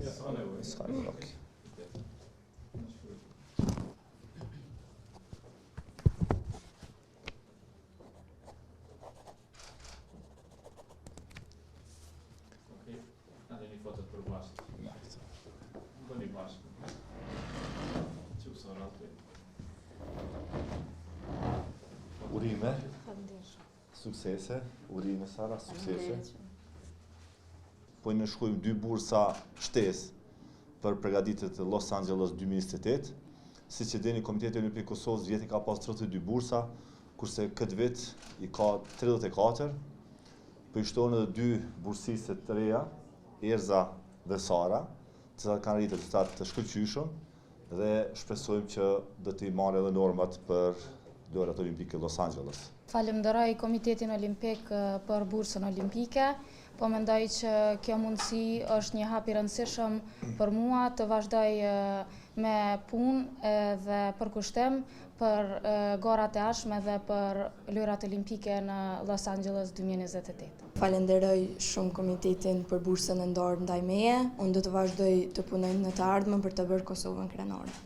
S'ka nevojë. Urime, suksese, urime Sara, suksese. Po në shkojmë 2 bursa shtesë për përgatitjet e Los Angeles 2028. Siç e dini, Komiteti Olimpik i Kosovës vjet i ka pas 32 bursa, kurse këtë vit i ka 34. Po i shtohen edhe 2 bursistë të reja, Erza dhe Sara, të cilat kanë arritur rezultate të shkëlqyeshëm dhe shpresojmë që do t'i marrë edhe normat për Lojrat Olimpike Los Angeles. Falenderoj Komitetin Olimpik për bursën olimpike, po mendoj që kjo mundësi është një hap i rëndësishëm për mua të vazhdoj me punë dhe përkushtim për garat e ardhshme dhe për Lojrat Olimpike në Los Angeles 2028. Falenderoj shumë komitetin për bursën e ndarë ndaj meje. Unë do të vazhdoj të punoj në të ardhmen për të bërë Kosovën krenare.